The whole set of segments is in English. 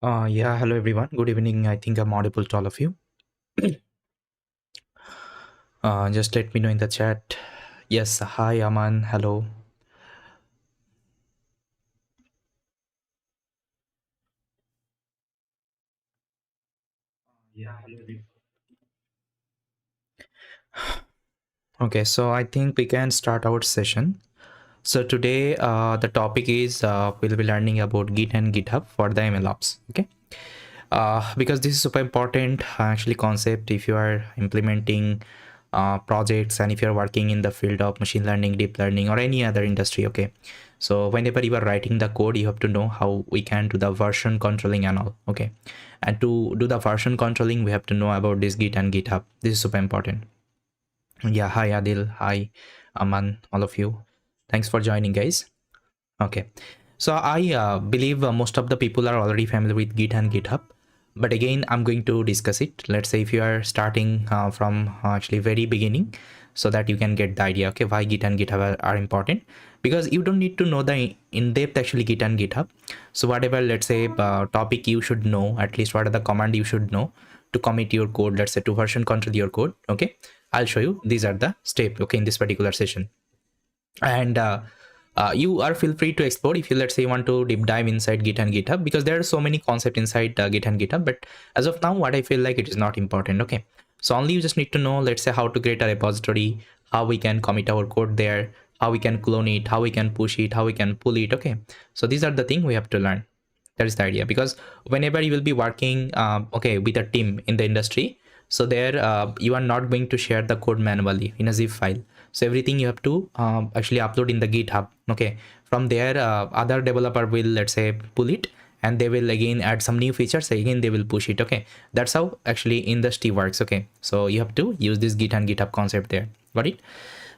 Yeah, hello everyone. Good evening. I think I'm audible to all of you. Just let me know in the chat. Yes, hi Aman. Hello. Yeah, hello everyone. Okay, so I think we can start our session. So today, the topic is we'll be learning about Git and GitHub for the MLOps. Okay, because this is super important actually concept if you are implementing projects and if you're working in the field of machine learning, deep learning, or any other industry. Okay, so whenever you are writing the code, you have to know how we can do the version controlling and all. Okay, and to do the version controlling, we have to know about this Git and GitHub. This is super important. Yeah, hi Adil, hi Aman, all of you. Thanks for joining, guys. Okay, so I believe most of the people are already familiar with Git and GitHub, but again, I'm going to discuss it. Let's say if you are starting from actually very beginning, so that you can get the idea, okay, why Git and GitHub are important, because you don't need to know the in-depth actually Git and GitHub. So whatever, let's say, topic you should know, at least what are the command you should know to commit your code, let's say to version control your code. Okay, I'll show you. These are the steps, okay, in this particular session. And you are feel free to explore if you, let's say, you want to deep dive inside Git and GitHub, because there are so many concepts inside Git and GitHub, but as of now what I feel like it is not important. Okay, so only you just need to know, let's say, how to create a repository, how we can commit our code there, how we can clone it, how we can push it, how we can pull it. Okay, so these are the things we have to learn. That is the idea, because whenever you will be working okay, with a team in the industry, so there you are not going to share the code manually in a zip file. So everything you have to actually upload in the GitHub. Okay, from there other developer will, let's say, pull it, and they will again add some new features, again they will push it. Okay, that's how actually industry works. Okay, so you have to use this Git and GitHub concept there. Got it?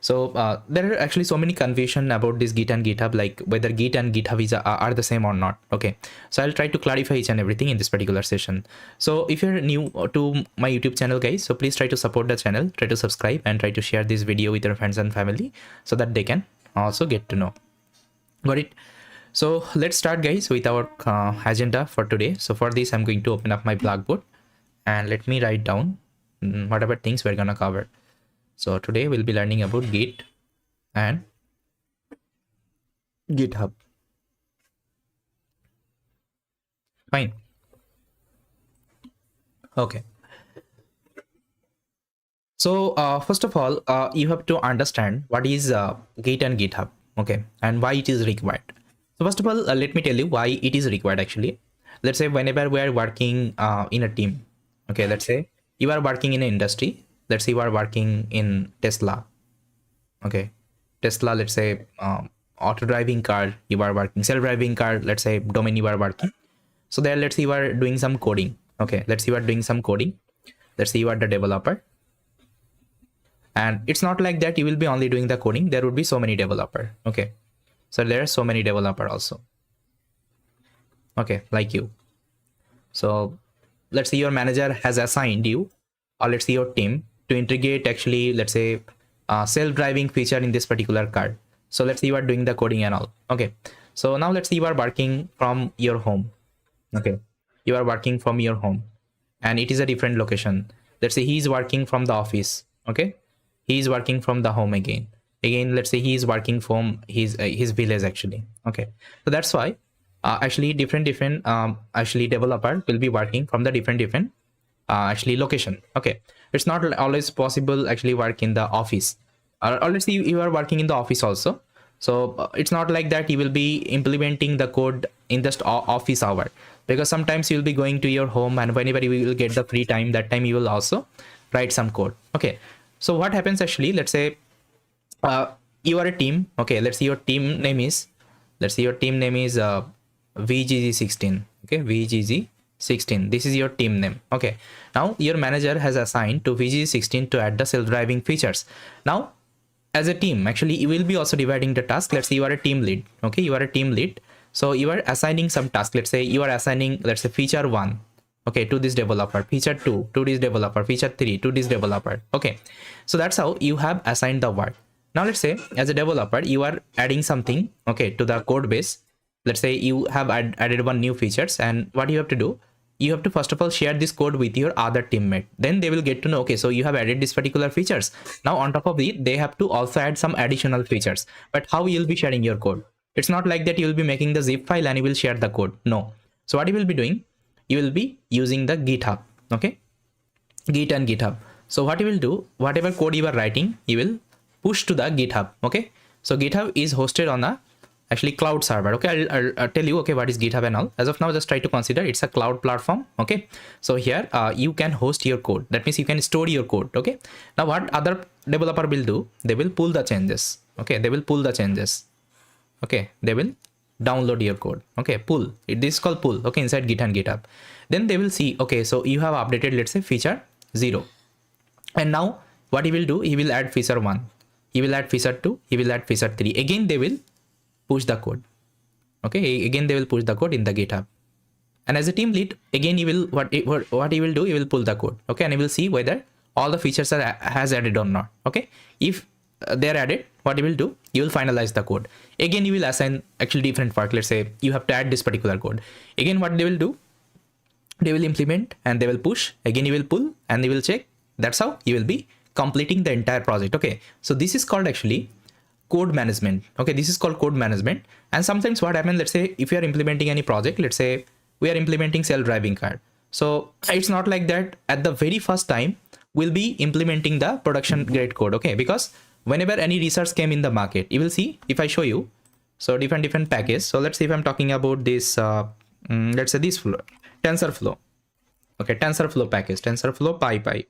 So there are actually so many confusion about this Git and GitHub, like whether Git and GitHub are the same or not. Okay, so I'll try to clarify each and everything in this particular session. So if you're new to my YouTube channel, guys, so please try to support the channel, try to subscribe, and try to share this video with your friends and family so that they can also get to know. Got it? So let's start, guys, with our agenda for today. So for this, I'm going to open up my Blackboard and let me write down whatever things we're gonna cover. So today we'll be learning about Git and GitHub. Fine. Okay. So first of all, you have to understand what is Git and GitHub. Okay, and why it is required. So first of all, let me tell you why it is required actually. Let's say whenever we are working in a team. Okay, let's say you are working in an industry. Let's say you are working in Tesla. Okay, Tesla, let's say auto driving car, you are working, self-driving car, let's say domain you are working. So there, let's say you are doing some coding. Okay, let's say you are doing some coding. Let's say you are the developer, and it's not like that you will be only doing the coding. There would be so many developer. Okay, so there are so many developer also. Okay, like you. So let's say your manager has assigned you, or let's say your team, to integrate actually, let's say, self-driving feature in this particular car. So let's say you are doing the coding and all. Okay, so now let's say you are working from your home. Okay, you are working from your home and it is a different location. Let's say he is working from the office. Okay, he is working from the home again let's say he is working from his village actually. Okay, so that's why actually different actually developer will be working from the different actually location. Okay, it's not always possible actually work in the office, or let's say you are working in the office also. So it's not like that you will be implementing the code in just office hour, because sometimes you'll be going to your home, and whenever you will get the free time, that time you will also write some code. Okay, so what happens actually, let's say uh, you are a team. Okay, let's say your team name is, VGG16. Okay, VGG16, this is your team name. Okay, now your manager has assigned to VGG16 to add the self-driving features. Now as a team, actually you will be also dividing the task. Let's say you are a team lead. Okay, you are a team lead, so you are assigning some task. Let's say you are assigning, let's say, feature 1, okay, to this developer, feature 2 to this developer, feature 3 to this developer. Okay, so that's how you have assigned the work. Now let's say as a developer you are adding something, okay, to the code base, let's say you have added one new features, and what you have to do, you have to first of all share this code with your other teammate. Then they will get to know, okay, so you have added this particular features. Now on top of it, they have to also add some additional features. But how you'll be sharing your code? It's not like that you will be making the zip file and you will share the code. No. So what you will be doing, you will be using the GitHub. Okay, Git and GitHub. So what you will do, whatever code you are writing, you will push to the GitHub. Okay, so GitHub is hosted on a actually cloud server. Okay, I'll tell you, okay, what is GitHub and all. As of now, just try to consider it's a cloud platform. Okay, so here you can host your code. That means you can store your code. Okay, now what other developer will do, they will pull the changes. Okay, they will pull the changes. Okay, they will download your code. Okay, pull it, this is called pull. Okay, inside Git and GitHub. Then they will see, okay, so you have updated, let's say, feature 0, and now what he will do, he will add feature 1, he will add feature 2, he will add feature 3. Again they will push the code. Okay, again they will push the code in the GitHub, and as a team lead, again he will what he will do, he will pull the code. Okay, and he will see whether all the features are has added or not. Okay, if they are added, what you will do, you will finalize the code. Again you will assign actually different work. Let's say you have to add this particular code. Again what they will do, they will implement and they will push. Again you will pull and they will check. That's how you will be completing the entire project. Okay, so this is called actually code management. Okay, this is called code management. And sometimes what happens, let's say if you are implementing any project, let's say we are implementing self-driving car, so it's not like that at the very first time we'll be implementing the production grade code. Okay, because whenever any research came in the market, you will see, if I show you, so different packages. So let's see, if I'm talking about this let's say this flow, TensorFlow. Okay, TensorFlow package, TensorFlow PyPy.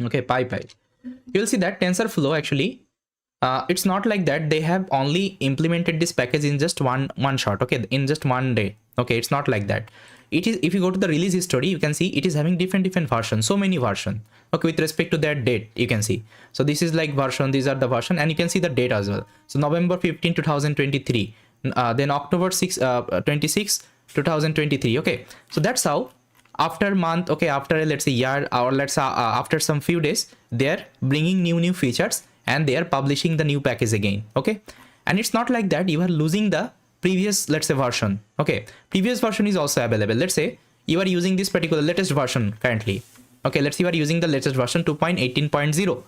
Okay, PyPy. You will see that TensorFlow actually it's not like that they have only implemented this package in just one shot. Okay, in just one day. Okay, it's not like that. It is, if you go to the release history, you can see it is having different versions, so many versions. Okay, with respect to that date, you can see, so this is like version, these are the version, and you can see the date as well. So November 15 2023, then October 6 26 2023. Okay, so that's how after month, okay, after let's say year, or let's say after some few days, they're bringing new features and they are publishing the new package again. Okay, and it's not like that you are losing the previous, let's say, version. Okay, previous version is also available. Let's say you are using this particular latest version currently. Okay, let's say you are using the latest version 2.18.0,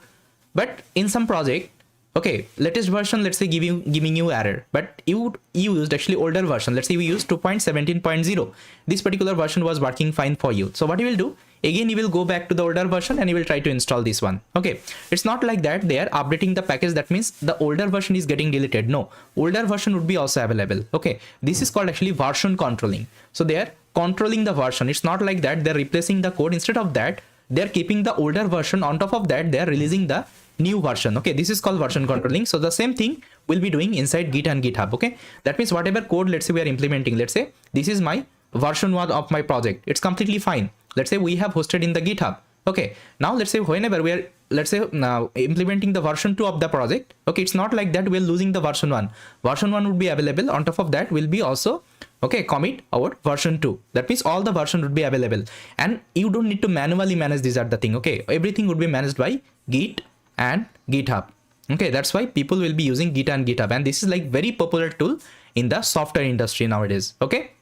but in some project, okay, latest version, let's say giving you error, but you used actually older version. Let's say we used 2.17.0. This particular version was working fine for you. So what you will do, again you will go back to the older version and you will try to install this one. Okay, it's not like that they are updating the package, that means the older version is getting deleted. No, older version would be also available. Okay, this is called actually version controlling. So they are controlling the version. It's not like that they're replacing the code. Instead of that, they're keeping the older version. On top of that, they are releasing the new version. Okay, this is called version controlling. So the same thing we'll be doing inside Git and GitHub. Okay, that means whatever code, let's say we are implementing, let's say this is my version 1 of my project, it's completely fine. Let's say we have hosted in the GitHub. Okay, now let's say whenever we are, let's say now implementing the version 2 of the project, okay, it's not like that we're losing the version 1. Version 1 would be available. On top of that will be also, okay, commit our version 2. That means all the version would be available, and you don't need to manually manage these are the thing. Okay, everything would be managed by Git and GitHub. Okay, that's why people will be using Git and GitHub, and this is like very popular tool in the software industry nowadays. Okay,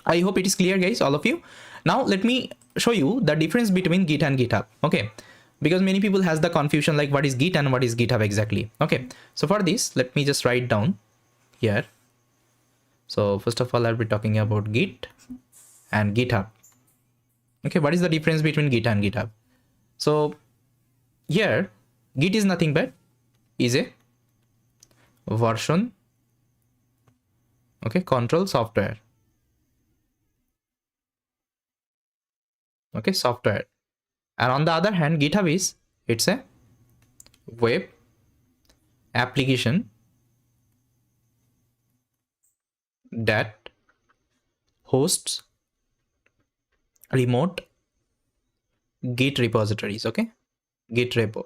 I hope it is clear, guys, all of you. Now let me show you the difference between Git and GitHub. Okay, because many people has the confusion like what is Git and what is GitHub exactly. Okay, so for this, let me just write down here. So first of all, I'll be talking about Git and GitHub. Okay, what is the difference between Git and GitHub? So here, Git is nothing but is a version, okay, control software. Okay, software. And on the other hand, GitHub is, it's a web application that hosts remote Git repositories. Okay, Git repo.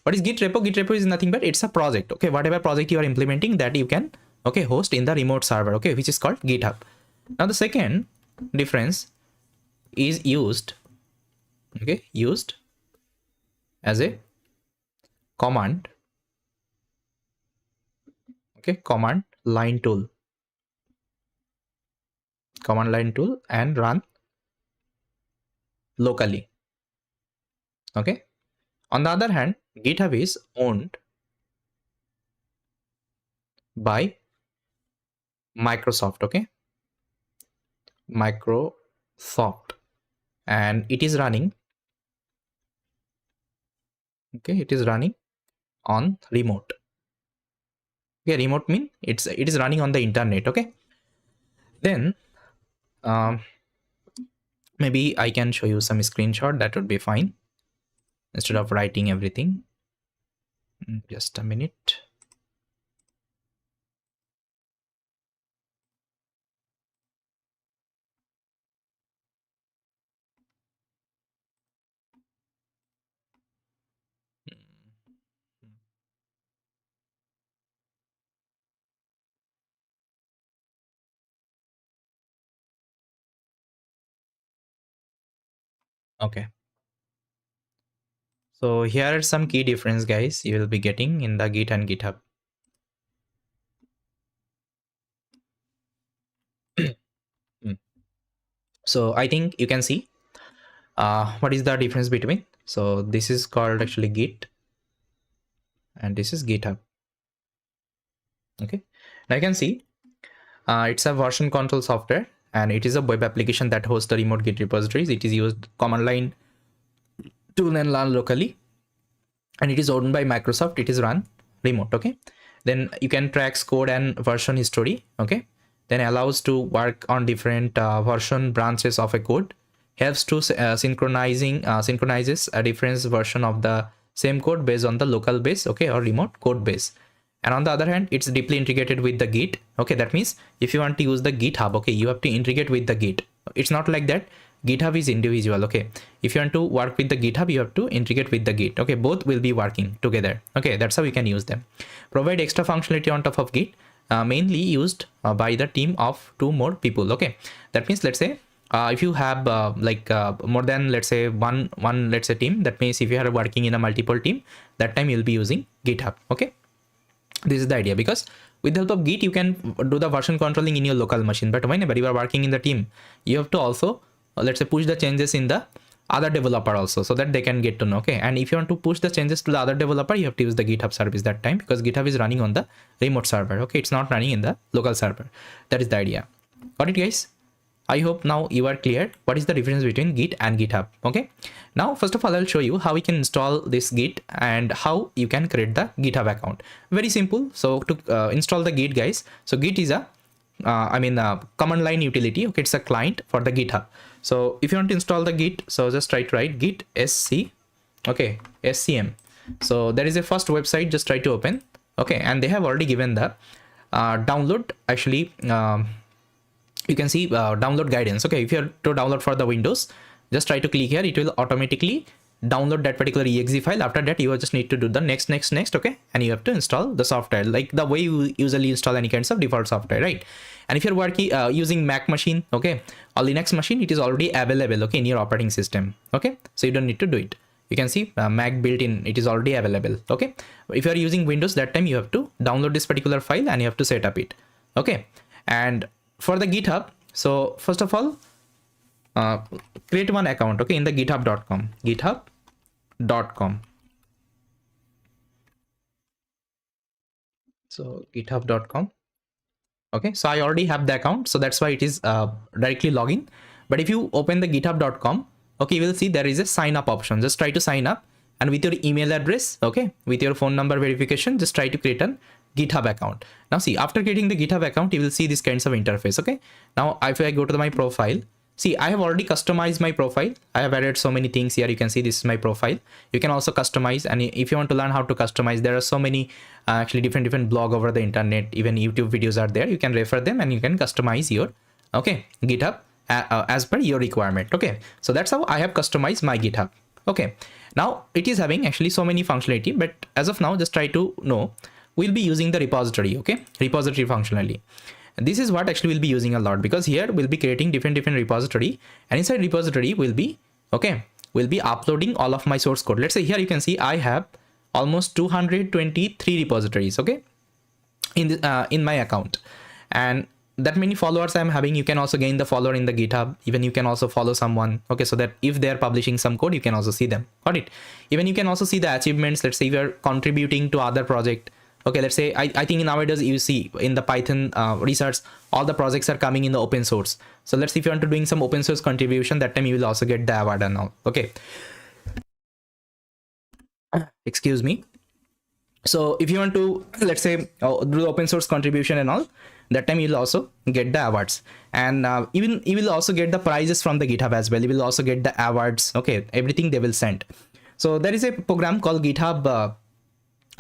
What is Git repo? Git repo is nothing but it's a project. Okay, whatever project you are implementing, that you can, okay, host in the remote server. Okay, which is called GitHub. Now the second difference is used, okay, used as a command, okay, command line tool. command line tool and run locally. Okay. On the other hand, GitHub is owned by Microsoft. Okay. Microsoft, and it is running. Okay, it is running on remote. Okay, remote mean it is running on the internet. Okay, then maybe I can show you some screenshot. That would be fine instead of writing everything. Just a minute. Okay. So here are some key difference, guys, you will be getting in the Git and GitHub. So I think you can see what is the difference between. So this is called actually Git and this is GitHub. Okay, now you can see it's a version control software and it is a web application that hosts the remote Git repositories. It is used command line tool and run locally, and it is owned by Microsoft. It is run remote. Okay, then you can track code and version history. Okay, then allows to work on different version branches of a code, helps to synchronizes a different version of the same code based on the local base, okay, or remote code base. And on the other hand, it's deeply integrated with the Git. Okay, that means if you want to use the GitHub, okay, you have to integrate with the Git. It's not like that. GitHub is individual. Okay, if you want to work with the GitHub, you have to integrate with the Git. Okay, both will be working together. Okay, that's how you can use them. Provide extra functionality on top of Git, mainly used by the team of 2 more people. Okay, that means let's say if you have more than, let's say, one let's say team, that means if you are working in a multiple team, that time you'll be using GitHub. Okay, this is the idea, because with the help of Git you can do the version controlling in your local machine, but whenever you are working in the team, you have to also let's say push the changes in the other developer also, so that they can get to know. Okay, and if you want to push the changes to the other developer, you have to use the GitHub service that time, because GitHub is running on the remote server. Okay, it's not running in the local server. That is the idea. Got it, guys? I hope now you are clear what is the difference between Git and GitHub. Okay, now first of all I'll show you how we can install this Git and how you can create the GitHub account. Very simple. So to install the Git, guys, so Git is a command line utility. Okay, it's a client for the GitHub. So if you want to install the Git, so just try to write git sc, okay, scm. So there is a first website, just try to open. Okay, and they have already given the download actually. You can see download guidance. Okay, if you have to download for the Windows, just try to click here. It will automatically download that particular exe file. After that, you just need to do the next. Okay, and you have to install the software like the way you usually install any kinds of default software, right? And if you're working using Mac machine, okay, or Linux machine, it is already available, okay, in your operating system. Okay, so you don't need to do it. You can see Mac built-in, it is already available. Okay, if you are using Windows, that time you have to download this particular file and you have to set up it. Okay, and for the GitHub, so first of all, create one account, okay, in the github.com. So github.com. Okay, so I already have the account, so that's why it is directly login. But if you open the github.com, okay, you will see there is a sign up option. Just try to sign up, and with your email address, okay, with your phone number verification, just try to create a GitHub account. Now see, after creating the GitHub account, you will see this kinds of interface. Okay, now if I go to my profile, see, I have already customized my profile. I have added so many things here. You can see this is my profile. You can also customize, and if you want to learn how to customize, there are so many actually different blog over the internet. Even YouTube videos are there. You can refer them and you can customize your GitHub as per your requirement. Okay, so that's how I have customized my GitHub. Okay, now it is having actually so many functionality, but as of now, just try to know we'll be using the repository. Okay, repository functionality. And this is what actually we'll be using a lot, because here we'll be creating different repository, and inside repository we'll be uploading all of my source code. Let's say here you can see I have almost 223 repositories, okay, in my account, and that many followers I'm having, you can also gain the follower in the GitHub. Even you can also follow someone, okay, so that if they're publishing some code, you can also see them. Got it? Even you can also see the achievements. Let's say if you're contributing to other project, okay, let's say I think nowadays you see in the Python research, all the projects are coming in the open source. So let's say if you want to doing some open source contribution, that time you will also get the award and all. Okay, excuse me. So if you want to, let's say, do open source contribution and all, that time you'll also get the awards. And even you will also get the prizes from the GitHub as well. You will also get the awards. Okay, everything they will send. So there is a program called GitHub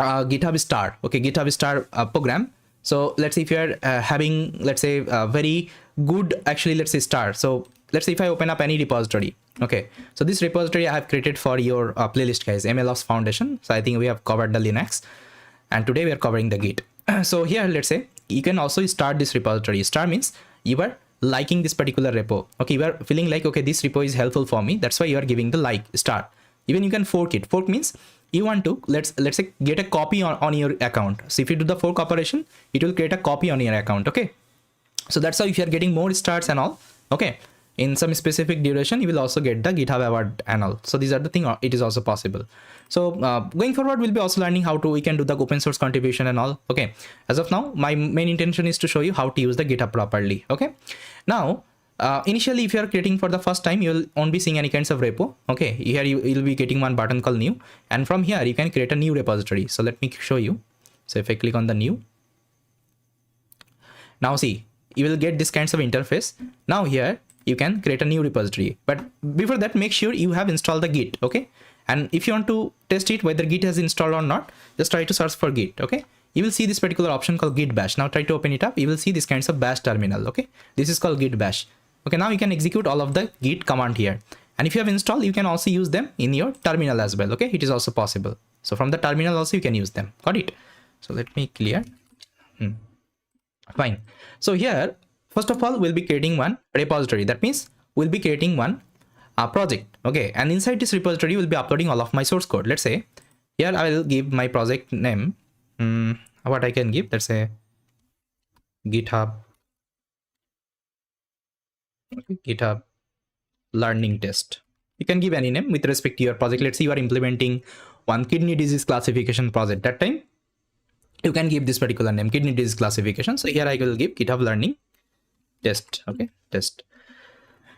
GitHub Star. Okay, GitHub Star program. So let's say if you're having, let's say, very good, actually, let's say star. So let's say if I open up any repository. Okay, so this repository I have created for your playlist, guys, MLOps Foundation. So I think we have covered the Linux, and today we are covering the Git. So here, let's say you can also start this repository. Star means you are liking this particular repo. Okay, you are feeling like, okay, this repo is helpful for me. That's why you are giving the like star. Even you can fork it. Fork means you want to, let's say, get a copy on your account. So if you do the fork operation, it will create a copy on your account. Okay, so that's how if you are getting more stars and all, okay, in some specific duration, you will also get the GitHub award and all. So these are the thing, it is also possible. So going forward, we'll be also learning how to, we can do the open source contribution and all. Okay, as of now, my main intention is to show you how to use the GitHub properly. Okay, now initially, if you are creating for the first time, you won't be seeing any kinds of repo. Okay, here you'll be getting one button called new, and from here you can create a new repository. So let me show you. So if I click on the new, now see, you will get this kinds of interface. Now here you can create a new repository, but before that, make sure you have installed the Git. Okay, and if you want to test it whether Git has installed or not, just try to search for Git. Okay, you will see this particular option called Git bash. Now try to open it up. You will see this kinds of bash terminal. Okay, this is called Git bash. Okay, now you can execute all of the Git command here, and if you have installed, you can also use them in your terminal as well. Okay, it is also possible. So from the terminal also you can use them. Got it? So let me clear. Fine. So here, first of all, we'll be creating one repository. That means we'll be creating one project. Okay, and inside this repository, we'll be uploading all of my source code. Let's say here I will give my project name. What I can give, let's say GitHub. Okay, GitHub learning test. You can give any name with respect to your project. Let's say you are implementing one kidney disease classification project. That time you can give this particular name, kidney disease classification. So here I will give GitHub learning test. Okay, test.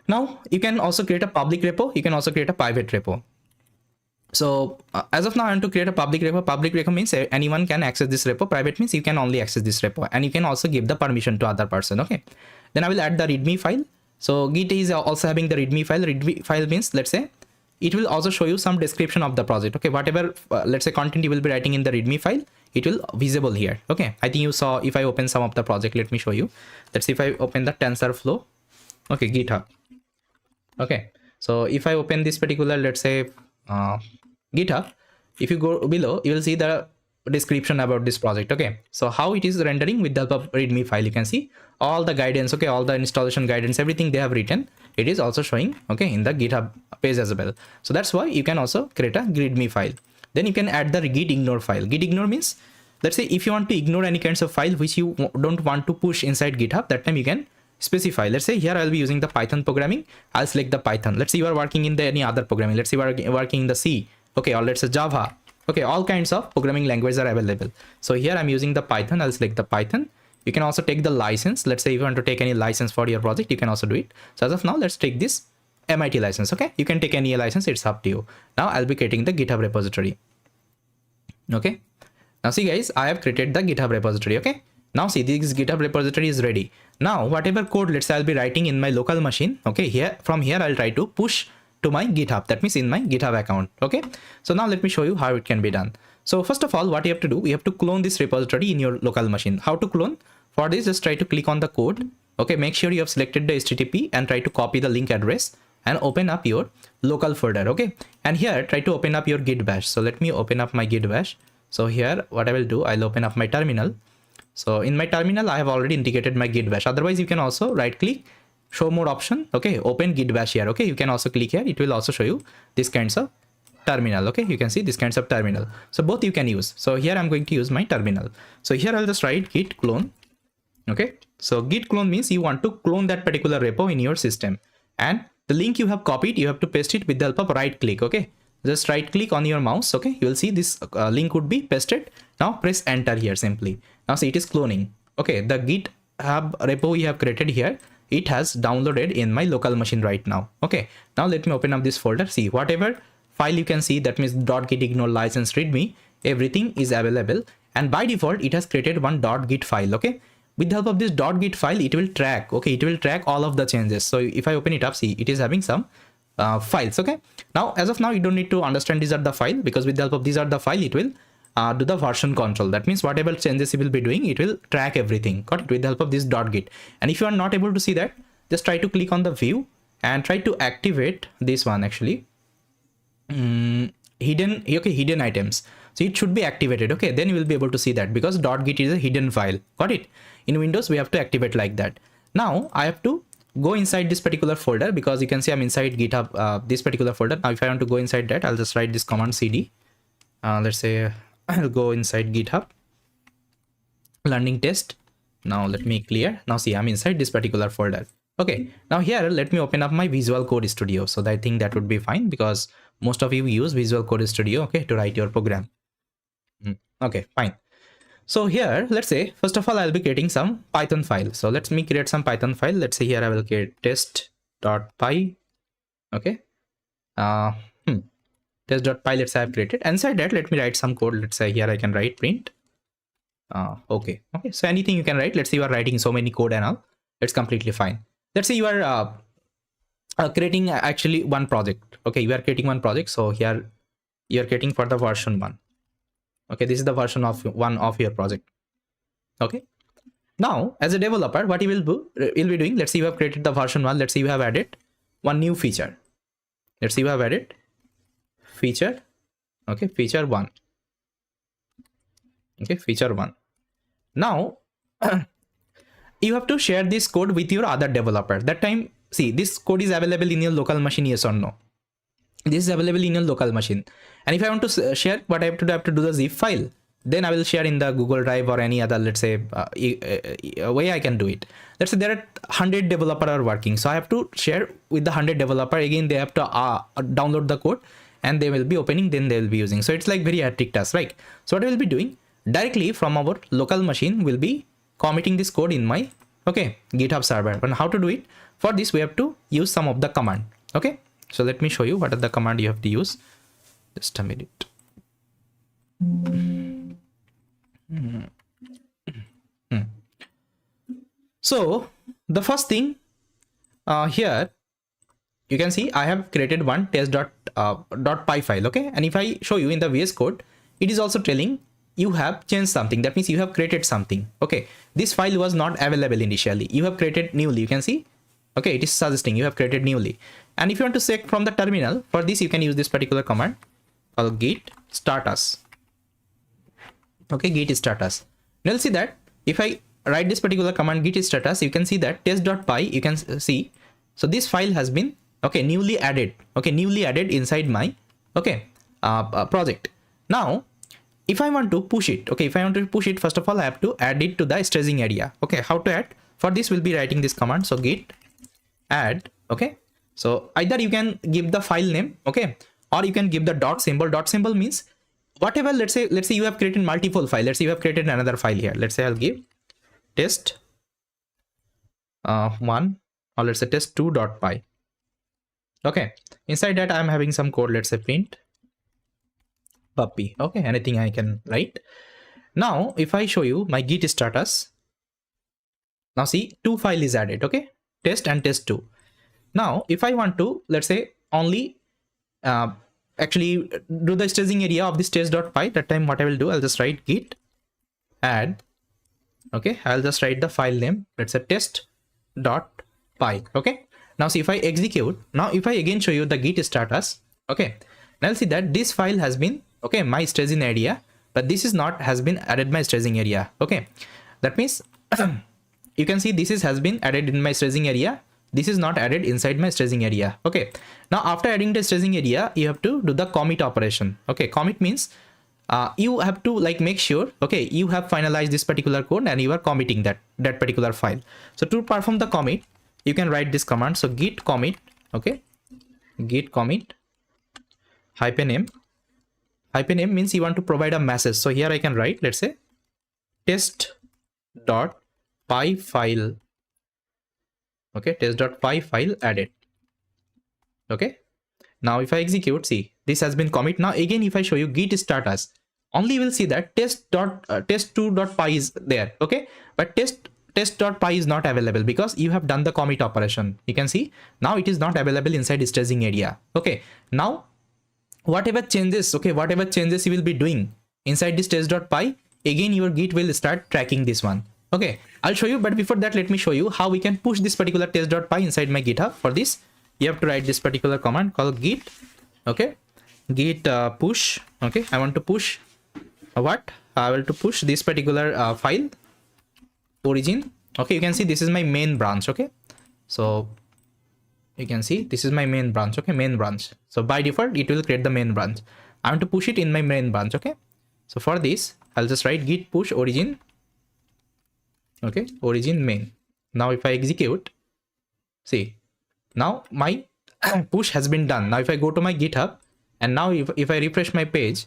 Now you can also create a public repo. You can also create a private repo. So as of now, I want to create a public repo. Public repo means anyone can access this repo. Private means you can only access this repo, and you can also give the permission to other person. Okay, then I will add the readme file. So Git is also having the readme file. Readme file means, let's say, it will also show you some description of the project. Okay, whatever let's say content you will be writing in the readme file, it will visible here. Okay, I think you saw, if I open some of the project, let me show you. Let's see if I open the TensorFlow. Okay, GitHub. Okay, so if I open this particular, let's say GitHub, if you go below, you will see the description about this project. Okay, so how it is rendering with the help of readme file, you can see all the guidance. Okay, all the installation guidance, everything they have written, it is also showing, okay, in the GitHub page as well. So that's why you can also create a readme file. Then you can add the git ignore file. Git ignore means, let's say if you want to ignore any kinds of file which you don't want to push inside GitHub, that time you can specify. Let's say here I'll be using the Python programming. I'll select the Python. Let's say you are working in the any other programming. Let's say you are working in the C. Okay, or let's say Java. Okay, all kinds of programming languages are available. So here I'm using the Python. I'll select the Python. You can also take the license. Let's say if you want to take any license for your project, you can also do it. So as of now, let's take this MIT license. Okay, you can take any license, it's up to you. Now I'll be creating the GitHub repository. Okay, now see guys, I have created the GitHub repository. Okay, now see, this GitHub repository is ready. Now whatever code, let's say I'll be writing in my local machine. Okay, here from here I'll try to push to my GitHub, that means in my GitHub account. Okay, so now let me show you how it can be done. So first of all, what you have to do, we have to clone this repository in your local machine. How to clone? For this, just try to click on the code. Okay, make sure you have selected the HTTP and try to copy the link address and open up your local folder. Okay, and here try to open up your Git bash. So let me open up my Git bash. So here what I will do, I'll open up my terminal. So in my terminal, I have already integrated my Git bash. Otherwise, you can also right click, show more option. Okay, open Git bash here. Okay, you can also click here. It will also show you this kinds of terminal. Okay, you can see this kinds of terminal. So both you can use. So here I'm going to use my terminal. So here I'll just write git clone. Okay, So git clone means you want to clone that particular repo in your system, and the link you have copied, you have to paste it with the help of right click. Okay, just right click on your mouse. Okay, you will see this link would be pasted. Now press enter here simply. Now see, it is cloning. Okay, the GitHub repo we have created here, it has downloaded in my local machine right now. Okay, now let me open up this folder. See, whatever file you can see, that means .git ignore license readme, everything is available, and by default it has created one .git file. Okay, with the help of this .git file, it will track. Okay, it will track all of the changes. So if I open it up, see, it is having some files. Okay, now as of now you don't need to understand these are the file, because with the help of these are the file, it will do the version control. That means whatever changes you will be doing, it will track everything. Got it? With the help of this .git. And if you are not able to see that, just try to click on the view and try to activate this one actually. Hidden items. So it should be activated. Okay, then you will be able to see that, because .git is a hidden file. Got it? In Windows we have to activate like that. Now I have to go inside this particular folder, because you can see I'm inside GitHub, this particular folder. Now if I want to go inside that, I'll just write this command cd. Let's say I'll go inside GitHub learning test. Now let me clear. Now see, I'm inside this particular folder. Okay, now here let me open up my Visual Code Studio. So I think that would be fine, because most of you use Visual Code Studio, okay, to write your program. Okay, fine. So here, let's say, first of all, I'll be creating some Python file. So let me create some Python file. Let's say here I will create test.py. Okay. Test.py, let's say I've created. Inside that, let me write some code. Let's say here I can write print. Okay. So anything you can write. Let's say you are writing so many code and all. It's completely fine. Let's say you are creating actually one project. Okay, you are creating one project. So here you are creating for the version 1. Okay, this is the version of 1 of your project. Okay, now as a developer, what you will be doing, let's say you have created the version 1. Let's say you have added one new feature. Let's say you have added feature. Okay, feature 1. Okay, feature 1. Now you have to share this code with your other developer. That time, see, this code is available in your local machine, yes or no? This is available in your local machine. And if I want to share, what I have to do the zip file. Then I will share in the Google Drive or any other, let's say, way I can do it. Let's say there are 100 developer are working. So I have to share with the 100 developer. Again, they have to download the code and they will be opening, then they will be using. So it's like very hectic task, right? So what I will be doing directly from our local machine will be committing this code in my, okay, GitHub server. But how to do it? For this, we have to use some of the command. Okay. So let me show you what are the command you have to use. Just a minute. So the first thing here, you can see I have created one test.py file. Okay, and if I show you in the VS Code, it is also telling you have changed something. That means you have created something. Okay, this file was not available initially. You have created newly. You can see. Okay, it is suggesting you have created newly. And if you want to check from the terminal, for this you can use this particular command called git status. Okay, git status. Now you'll see that if I write this particular command git status, you can see that test.py, you can see. So this file has been, okay, newly added. Okay, newly added inside my, okay, project. Now, if I want to push it, okay, if I want to push it, first of all, I have to add it to the staging area. Okay, how to add? For this, we'll be writing this command. So git add. Okay, so either you can give the file name, okay, or you can give the dot symbol. Dot symbol means whatever. Let's say you have created multiple file. Let's say you have created another file here. Let's say I'll give test 1, or let's say test2.py. Okay, inside that I'm having some code. Let's say print puppy. Okay, anything I can write. Now if I show you my git status, now see, 2 file is added. Okay, test and test2. Now if I want to, let's say, only actually do the staging area of this test.py, that time what I will do, I'll just write git add. Okay, I'll just write the file name, let's say test.py. Okay, now see, if I execute, now if I again show you the git status, okay, now I'll see that this file has been, okay, my staging area, but this is not has been added my staging area. Okay, that means you can see this has been added in my staging area. This is not added inside my staging area. Okay, now after adding the staging area, you have to do the commit operation. Okay, commit means you have to like make sure, okay, you have finalized this particular code and you are committing that particular file. So to perform the commit, you can write this command. So git commit, okay, git commit -m. -m means you want to provide a message. So here I can write, let's say, test.py file, okay, test.py file added. Okay, now if I execute, see, this has been commit. Now again, if I show you git status, only you will see that test2.py is there, okay, but test.py is not available because you have done the commit operation. You can see now it is not available inside staging area. Okay, now whatever changes, okay, whatever changes you will be doing inside this test.py, again your git will start tracking this one. Okay, I'll show you, but before that, let me show you how we can push this particular test.py inside my GitHub. For this, you have to write this particular command called git, okay, git push. Okay, I want to push what I will to push this particular file origin. Okay, you can see this is my main branch. Okay, so you can see this is my main branch. Okay, main branch. So by default it will create the main branch. I want to push it in my main branch. Okay, so for this I'll just write git push origin, okay, origin main. Now if I execute, see, now my push has been done. Now if I go to my GitHub and now if I refresh my page,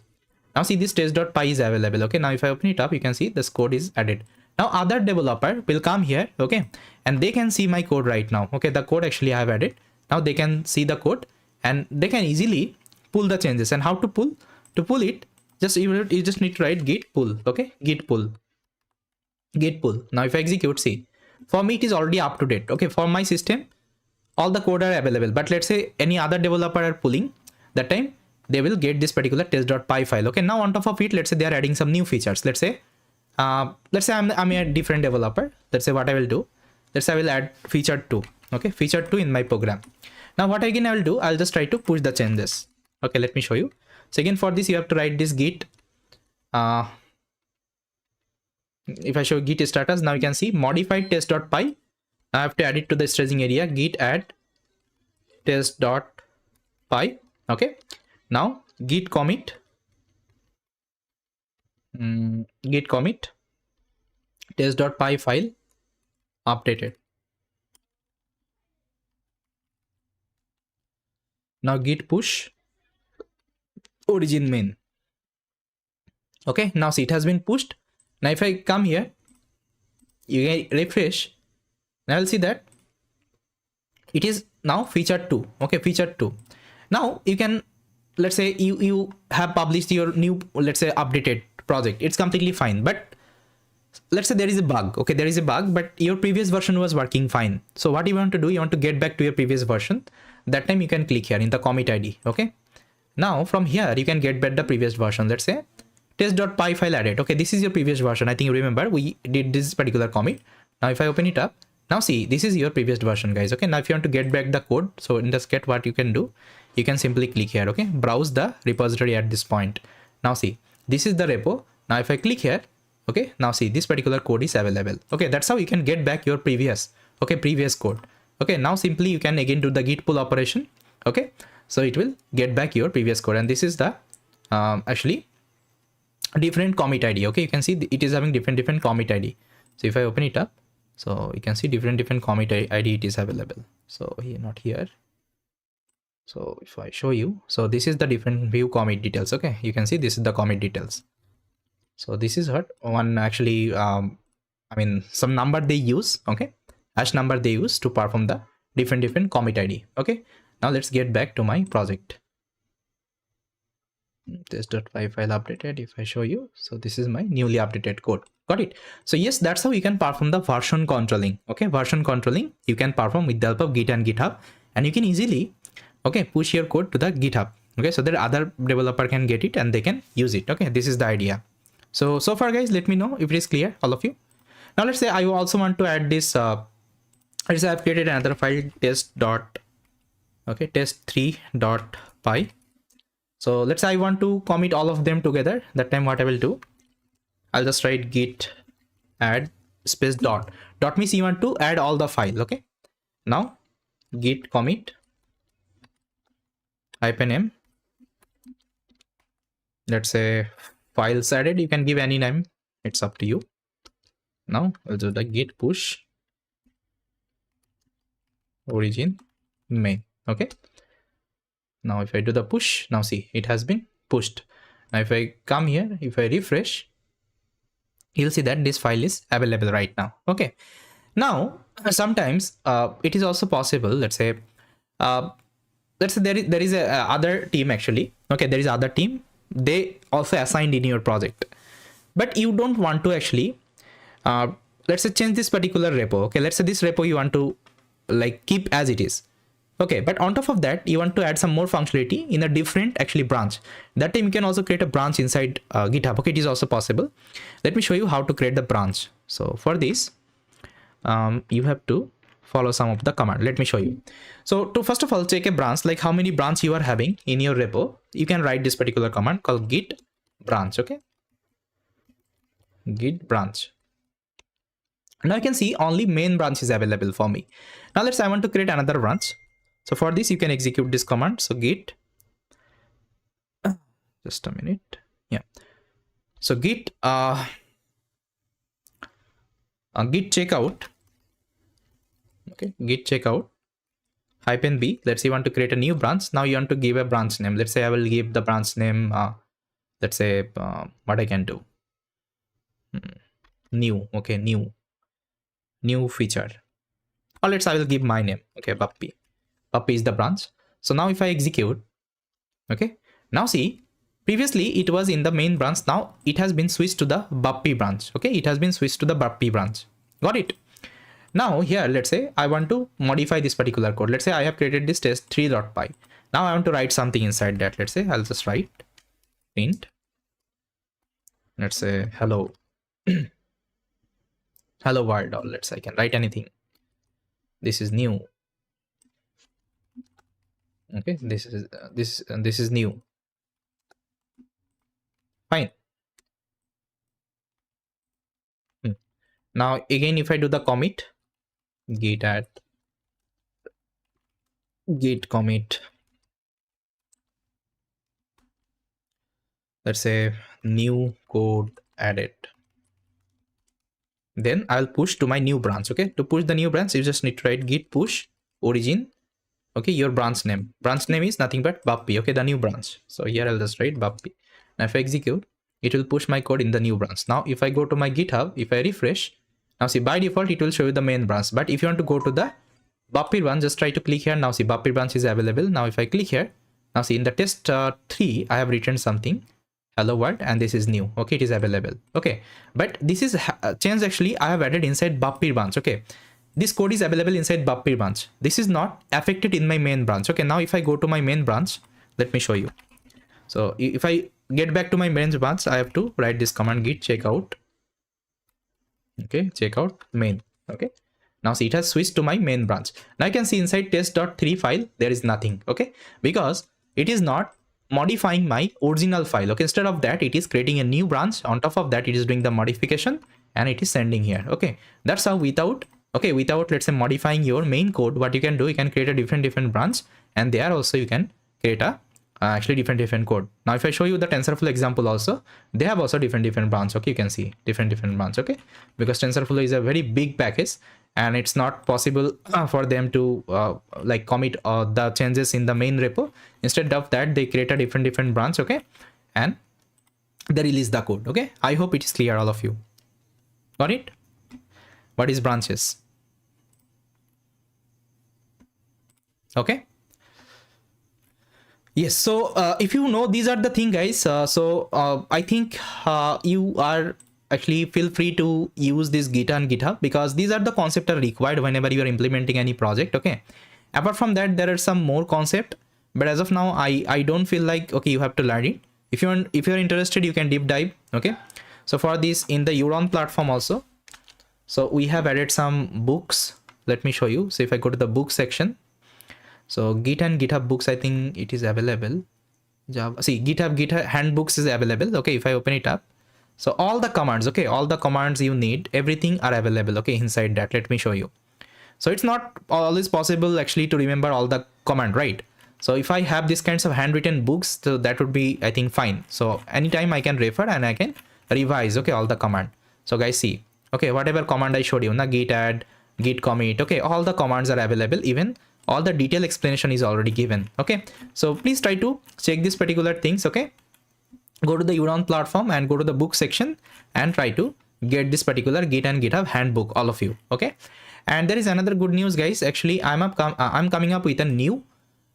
now see this test.py is available. Okay, now if I open it up, you can see this code is added. Now other developer will come here, okay, and they can see my code right now. Okay, the code actually I have added. Now they can see the code and they can easily pull the changes. And how to pull? To pull it, you just need to write git pull. Okay, git pull, git pull. Now if I execute, see, for me it is already up to date. Okay, for my system all the code are available, but let's say any other developer are pulling, that time they will get this particular test.py file. Okay, now on top of it, let's say they are adding some new features. Let's say I'm a different developer. Let's say what I will do, let's say I will add feature 2. Okay, feature 2 in my program. Now what again I will do, I'll just try to push the changes. Okay, let me show you. So again, for this you have to write this git, if I show git status, now you can see modified test.py. I have to add it to the staging area, git add test.py. Okay, now git commit, git commit test.py file updated. Now git push origin main. Okay, now see, it has been pushed. Now if I come here, you refresh, now I'll see that it is now feature 2. Okay, feature 2. Now you can, let's say you have published your new, let's say, updated project. It's completely fine, but let's say there is a bug. Okay, there is a bug, but your previous version was working fine. So what you want to do, you want to get back to your previous version. That time you can click here in the commit ID. Okay, now from here you can get back the previous version. Let's say test.py file added. Okay, this is your previous version. I think you remember we did this particular commit. Now if I open it up, now see, this is your previous version, guys. Okay, now if you want to get back the code, so in the sketch, what you can do, you can simply click here. Okay, browse the repository at this point. Now see, this is the repo. Now if I click here, okay, now see, this particular code is available. Okay, that's how you can get back your previous, okay, previous code. Okay, now simply you can again do the git pull operation. Okay, so it will get back your previous code, and this is the actually different commit ID. Okay, you can see it is having different commit ID. So if I open it up, so you can see different commit ID it is available. So here, not here. So if I show you, so this is the different view commit details. Okay, you can see this is the commit details. So this is what one actually, I mean, some number they use. Okay, hash number they use to perform the different commit ID. Okay, now let's get back to my project. Test.py file updated. If I show you, so this is my newly updated code. Got it? So yes, that's how you can perform the version controlling. Okay, version controlling you can perform with the help of Git and GitHub, and you can easily, okay, push your code to the GitHub. Okay, so that other developer can get it and they can use it. Okay, this is the idea. So far, guys, let me know if it is clear, all of you. Now let's say I also want to add this. Let's say I've created another file test3.py. So let's say I want to commit all of them together. That time what I will do, I'll just write git add space dot. Dot means you want to add all the file. Okay, now git commit -m, let's say files added. You can give any name, it's up to you. Now I'll do the git push origin main. Okay, now if I do the push, now see it has been pushed. Now if I come here, if I refresh, you'll see that this file is available right now. Okay, now sometimes it is also possible, let's say there is a other team actually. Okay, there is other team, they also assigned in your project, but you don't want to actually let's say change this particular repo. Okay, let's say this repo you want to like keep as it is. Okay, but on top of that you want to add some more functionality in a different actually branch. That time you can also create a branch inside GitHub. Okay, it is also possible. Let me show you how to create the branch. So for this you have to follow some of the command. Let me show you. So to first of all take a branch, like how many branch you are having in your repo, you can write this particular command called git branch. Okay, git branch. Now you can see only main branch is available for me. Now let's say I want to create another branch. So for this you can execute this command. So git just a minute. Yeah, so git git checkout. Okay, git checkout -b. Let's say you want to create a new branch. Now you want to give a branch name. Let's say I will give the branch name let's say what I can do, new. Okay, new feature, or let's say I will give my name. Okay, Bappy is the branch. So now if I execute, okay, now see previously it was in the main branch, now it has been switched to the Bappy branch. Okay, it has been switched to the Bappy branch. Got it? Now here let's say I want to modify this particular code. Let's say I have created this test3.py. Now I want to write something inside that. Let's say I'll just write print, let's say hello hello world, or let's say I can write anything. This is new. Okay, this is new. Fine. Now again if I do the commit, git add git commit, let's say new code added, then I'll push to my new branch. Okay, to push the new branch you just need to write git push origin. Okay, your branch name is nothing but Bappy. Okay, the new branch. So here I'll just write Bappy. Now if I execute, it will push my code in the new branch. Now if I go to my GitHub, if I refresh, now see by default it will show you the main branch, but if you want to go to the Bappy branch, just try to click here. Now see Bappy branch is available. Now if I click here, now see in the test 3 I have written something hello world, and this is new. Okay, it is available. Okay, but this is change actually I have added inside Bappy branch. Okay, this code is available inside Bappy branch. This is not affected in my main branch. Okay, now if I go to my main branch, let me show you. So if I get back to my main branch, I have to write this command git checkout. Okay, checkout main. Okay, now see it has switched to my main branch. Now you can see inside test.3 file there is nothing. Okay, because it is not modifying my original file. Okay, instead of that it is creating a new branch. On top of that it is doing the modification and it is sending here. Okay, that's how without let's say modifying your main code, what you can do, you can create a different branch, and there also you can create a actually different code. Now if I show you the TensorFlow example also, they have also different branch. Okay, you can see different branch. Okay, because TensorFlow is a very big package and it's not possible for them to like commit the changes in the main repo. Instead of that they create a different branch. Okay, and they release the code. Okay, I hope it is clear, all of you. Got it? What is branches? Okay, yes. So if you know these are the thing, guys, I think you are actually feel free to use this Git and GitHub, because these are the concepts are required whenever you are implementing any project. Okay, apart from that there are some more concept, but as of now I don't feel like okay you have to learn it. If you're interested, you can deep dive. Okay, so for this in the Euron platform also, so we have added some books. Let me show you. So if I go to the book section, so Git and GitHub books, I think it is available. Java, see GitHub handbooks is available. Okay, if I open it up, so all the commands, okay, all the commands you need, everything are available. Okay, inside that, let me show you. So it's not always possible actually to remember all the command, right? So if I have these kinds of handwritten books, so that would be, I think, fine. So anytime I can refer and I can revise, okay, all the command. So guys, see, okay, whatever command I showed you, na, git add, git commit, okay, all the commands are available. Even all the detailed explanation is already given. Okay, so please try to check these particular things. Okay, go to the Udon platform and go to the book section and try to get this particular Git and GitHub handbook, all of you. Okay, and there is another good news, guys. Actually, I'm coming up with a new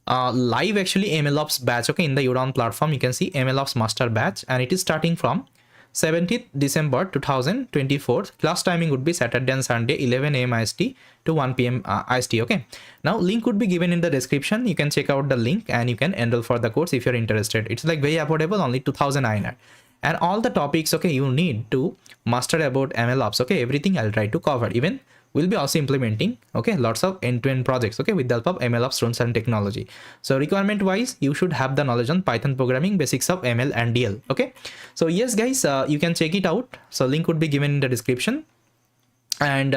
live actually MLOps batch. Okay, in the Udon platform you can see MLOps master batch, and it is starting from 17th December 2024. Class timing would be Saturday and Sunday 11 a.m. IST to 1 p.m. IST. Okay, now link would be given in the description. You can check out the link and you can enroll for the course if you're interested. It's like very affordable, only 2000 INR, and all the topics, okay, you need to master about MLOps. Okay, everything I'll try to cover. Even we'll be also implementing, okay, lots of end-to-end projects, okay, with the help of MLOps rules and technology. So requirement wise, you should have the knowledge on Python programming, basics of ML and DL. Okay, so yes guys, you can check it out. So link would be given in the description, and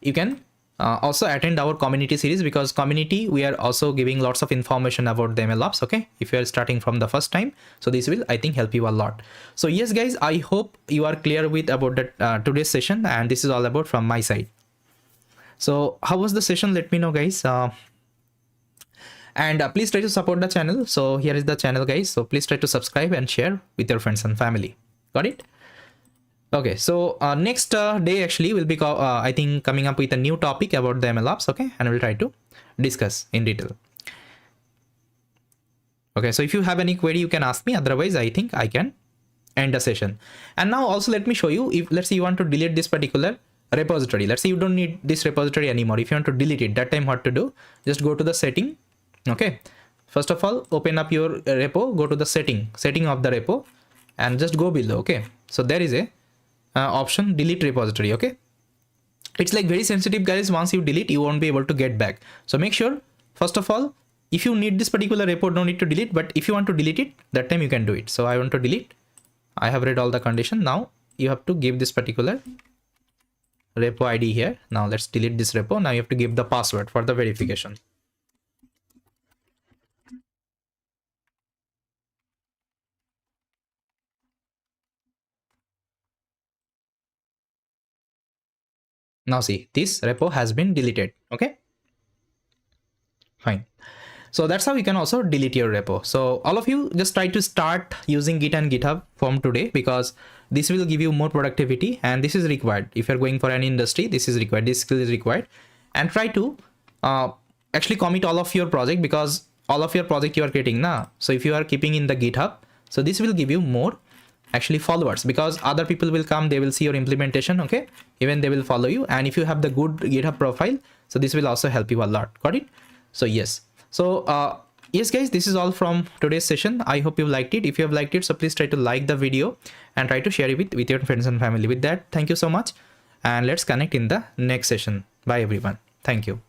you can also attend our community series, because community we are also giving lots of information about the MLOps. Okay, if you are starting from the first time, so this will, I think, help you a lot. So yes guys, I hope you are clear with about that today's session, and this is all about from my side. So how was the session? Let me know, guys. And please try to support the channel. So here is the channel, guys. So please try to subscribe and share with your friends and family. Got it? Okay, so next day actually will be I think coming up with a new topic about the MLOps. Okay, and we'll try to discuss in detail. Okay, so if you have any query, you can ask me. Otherwise, I think I can end the session. And now also let me show you, if let's say you want to delete this particular repository. Let's say you don't need this repository anymore. If you want to delete it, that time what to do? Just go to the setting. Okay, first of all, open up your repo, go to the setting of the repo, and just go below. Okay, so there is a option, delete repository. Okay, it's like very sensitive, guys. Once you delete, you won't be able to get back. So make sure, first of all, if you need this particular repo, don't need to delete, but if you want to delete it, that time you can do it. So I want to delete. I have read all the condition. Now you have to give this particular repo ID here. Now let's delete this repo. Now you have to give the password for the verification. Now see, this repo has been deleted. Okay, fine. So that's how you can also delete your repo. So all of you just try to start using Git and GitHub from today, because this will give you more productivity, and this is required. If you're going for any industry, this is required, this skill is required. And try to actually commit all of your project, because all of your project you are creating now. So if you are keeping in the GitHub, so this will give you more actually followers, because other people will come, they will see your implementation. Okay, even they will follow you. And if you have the good GitHub profile, so this will also help you a lot. Got it? So yes. So yes guys, this is all from today's session. I hope you liked it. If you have liked it, so please try to like the video and try to share it with your friends and family. With that, thank you so much, and let's connect in the next session. Bye everyone. Thank you.